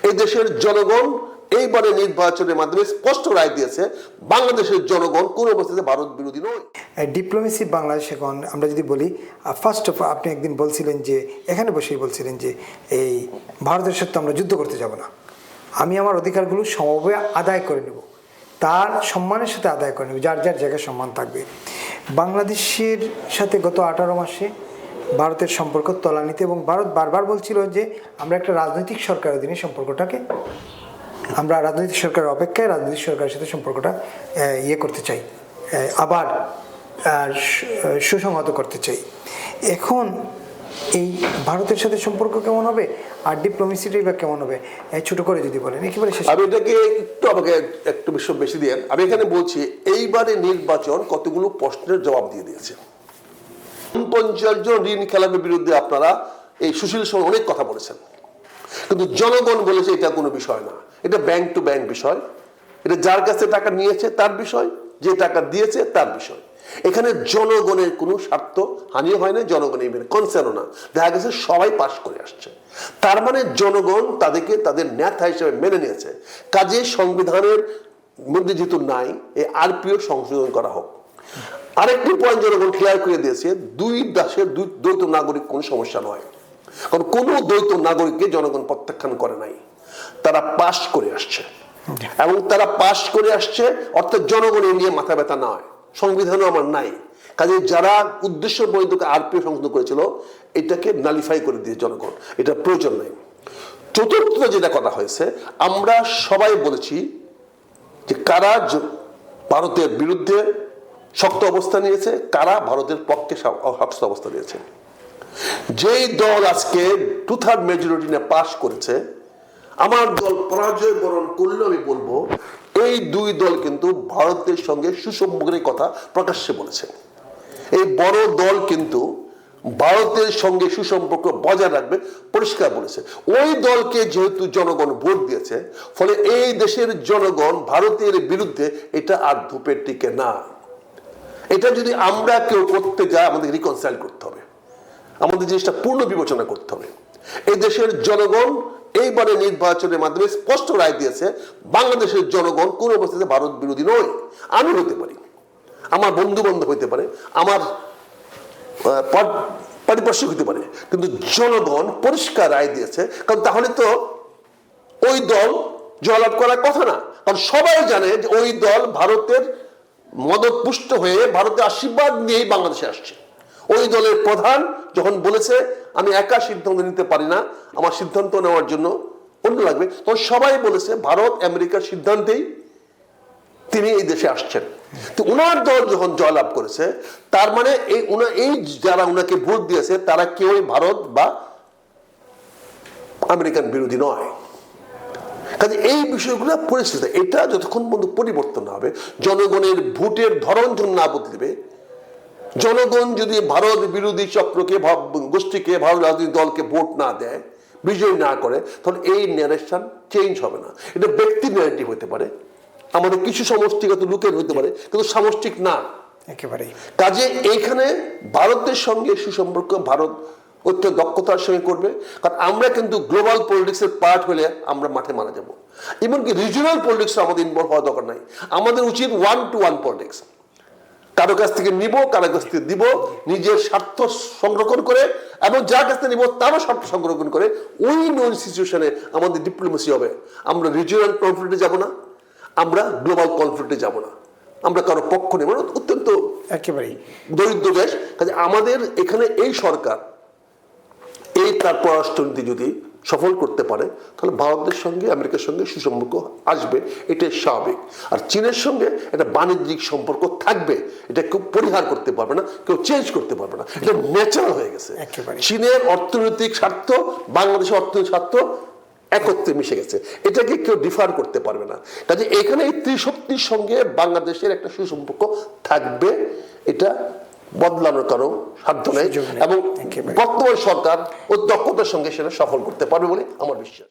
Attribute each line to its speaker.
Speaker 1: এই দেশের জনগণ এইবারে নির্বাচনের মাধ্যমে স্পষ্ট রায় দিয়েছে বাংলাদেশের জনগণ কোন অবস্থাতে ভারত বিরোধী নয়।
Speaker 2: ডিপ্লোমেসি বাংলাদেশ এখন আমরা যদি বলি, ফার্স্ট অফ আপনি একদিন বলছিলেন যে, এখানে বসেই বলছিলেন যে এই ভারতের সাথে আমরা যুদ্ধ করতে যাব না, আমি আমার অধিকারগুলো সমভাবে আদায় করে নেব, তার সম্মানের সাথে আদায় করে নেব, যার যার জায়গায় সম্মান থাকবে। বাংলাদেশের সাথে গত 18 মাসে ভারতের সম্পর্ক তলানিতে, এবং ভারত বারবার বলছিল যে আমরা একটা রাজনৈতিক সরকারের অধীনে সম্পর্কটাকে, আমরা রাজনৈতিক সরকারের অপেক্ষায় রাজনৈতিক সরকারের সাথে সম্পর্কটা করতে চাই, আবার সুসংহত করতে চাই। এখন এই ভারতের সাথে সম্পর্ক কেমন হবে আর ডিপ্লোমেসিটাই বা কেমন হবে, ছোট করে যদি বলেন একেবারে শেষ।
Speaker 1: আমি এটাকে আমাকে একটু বেশি দিয়ে আমি এখানে বলছি, এইবারে নির্বাচন কতগুলো প্রশ্নের জবাব দিয়ে দিয়েছে। 50 জন ঋণ খেলাপের বিরুদ্ধে আপনারা এই সুশীল সহ অনেক কথা বলেছেন, কিন্তু জনগণ বলেছে এটা কোনো বিষয় না, এটা ব্যাংক টু ব্যাংক বিষয়, এটা যার কাছে টাকা নিয়েছে তার বিষয়, যে টাকা দিয়েছে তার বিষয়। এখানে জনগণের কোনো স্বার্থ হানিও হয় না, জনগণের কনসার্নও না, দেখা গেছে সবাই পাশ করে আসছে। তার মানে জনগণ তাদেরকে তাদের নেতা হিসেবে মেনে নিয়েছে। কাজে সংবিধানের মধ্যে যেহেতু নাই, এই আরপিও সংশোধন করা হোক। আরেকটি পয়েন্ট জনগণ ক্লিয়ার করে দিয়েছে, দুই দেশের দ্বৈত নাগরিক কোনো সমস্যা নয়, কারণ কোনো দ্বৈত নাগরিককে জনগণ প্রত্যাখ্যান করে নাই, তারা পাশ করে আসছে। এবং তারা পাশ করে আসছে অর্থাৎ জনগণের নিয়ে মাথা ব্যথা নয়, সংবিধানও আমার নাই। কাজে যারা উদ্দেশ্য প্রণীত আরপিও সংশোধন করেছিল এটাকে নালিফাই করে দিয়ে জনগণ, এটা প্রয়োজন নাই। চতুর্থ যেটা কথা হয়েছে, আমরা সবাই বলেছি যে কারা ভারতের বিরুদ্ধে শক্ত অবস্থা নিয়েছে, কারা ভারতের পক্ষে শক্ত অবস্থা নিয়েছে। যেই দল আজকে 2/3 মেজরিটি নিয়ে পাশ করেছে, আমার দল পরাজয় বরণ করলে আমি বলবো এই দুই দল কিন্তু ভারতের সঙ্গে সুসম্পর্কের কথা প্রকাশ্যে বলেছে। এই বড় দল কিন্তু ভারতের সঙ্গে সুসম্পর্ক বজায় রাখবে পরিষ্কার বলেছে। ওই দলকে যেহেতু জনগণ ভোট দিয়েছে, ফলে এই দেশের জনগণ ভারতের বিরুদ্ধে এটা আর ধূপের টিকে না। এটা যদি আমরা কেউ করতে যাই, আমাদের রিকনসাইল করতে হবে, আমাদের জিনিসটা পূর্ণ বিবেচনা করতে হবে। এই দেশের জনগণ এইবারে নির্বাচনের মাধ্যমে স্পষ্ট রায় দিয়েছে বাংলাদেশের জনগণ কোন অবস্থাতে ভারত বিরোধী নয়। আমি হতে পারি, আমার বন্ধু বান্ধব হইতে পারে, আমার পারিপার্শ্বিক হতে পারে, কিন্তু জনগণ পরিষ্কার রায় দিয়েছে। কারণ তাহলে তো ওই দল জয়লাভ করার কথা না, কারণ সবাই জানে যে ওই দল ভারতের মদত পুষ্ট হয়ে ভারতের আশীর্বাদ নিয়েই বাংলাদেশে আসছে। ওই দলের প্রধান যখন বলেছে আমি একা সিদ্ধান্ত নিতে পারি না, আমার সিদ্ধান্ত নেওয়ার জন্য অন্য লাগবে, তখন সবাই বলেছে ভারত আমেরিকার সিদ্ধান্তেই তিনি এই দেশে আসছেন। তো উনার দল যখন জয়লাভ করেছে, তার মানে এই যারা উনাকে ভোট দিয়েছে তারা কেউই ভারত বা আমেরিকান বিরোধী নয়। কাজে এই বিষয়গুলো পরিস্থিতি, এটা যতক্ষণ পর্যন্ত পরিবর্তন না হবে, জনগণের ভোটের ধরন যখন না বদলবে, জনগণ যদি ভারত বিরোধী চক্রকে গোষ্ঠীকে ভারত রাজনৈতিক দলকে ভোট না দেয়, বিজয় না করে, তাহলে এই ন্যারেশন চেঞ্জ হবে না। এটা ব্যক্তির ন্যারেটিভ হতে পারে, আমাদের কিছু সমষ্টিগত লোকের হতে পারে, কিন্তু সামষ্টিক না
Speaker 2: একেবারেই।
Speaker 1: কাজে এইখানে ভারতের সঙ্গে সুসম্পর্ক ভারত অত্যন্ত দক্ষতার সঙ্গে করবে। কারণ আমরা কিন্তু গ্লোবাল পলিটিক্সের পার্ট হলে আমরা মাঠে মারা যাব। এমনকি রিজিওনাল পলিটিক্স আমাদের ইনভলভ হওয়া দরকার নাই, আমাদের উচিত 1-to-1 পলিটিক্স। কারো কাছ থেকে নিব, কারো কাছ থেকে দিব, নিজের স্বার্থ সংরক্ষণ করে, এবং যার কাছ থেকে নিব তারও স্বার্থ সংরক্ষণ করে ওই নন সিচুয়েশনে আমাদের ডিপ্লোমেসি হবে। আমরা রিজিওনাল কনফ্লিক্টে যাব না, আমরা গ্লোবাল কনফ্লিক্টে যাব না, আমরা কারো পক্ষ নেব না। অত্যন্ত
Speaker 2: একেবারেই
Speaker 1: দরিদ্র দেশ, কাজে আমাদের এখানে এই সরকার এই তার পররাষ্ট্রনীতি যদি সফল করতে পারে, তাহলে ভারতের সঙ্গে আমেরিকার সঙ্গে সুসম্পর্ক আসবে, এটাই স্বাভাবিক। আর চীনের সঙ্গে একটা বাণিজ্যিক সম্পর্ক থাকবে, এটা কেউ পরিহার করতে পারবে না, কেউ চেঞ্জ করতে পারবে না, এটা ন্যাচারাল হয়ে গেছে। চীনের অর্থনৈতিক স্বার্থ বাংলাদেশের অর্থনৈতিক স্বার্থ একত্রে মিশে গেছে, এটাকে কেউ ডিফার করতে পারবে না। কাজে এখানে এই ত্রিশক্তির সঙ্গে বাংলাদেশের একটা সুসম্পর্ক থাকবে, এটা বদলানোর কারো সাধ্য নেই, এবং বর্তমান সরকার ও দক্ষতার সঙ্গে সেটা সফল করতে পারবে বলে আমার বিশ্বাস।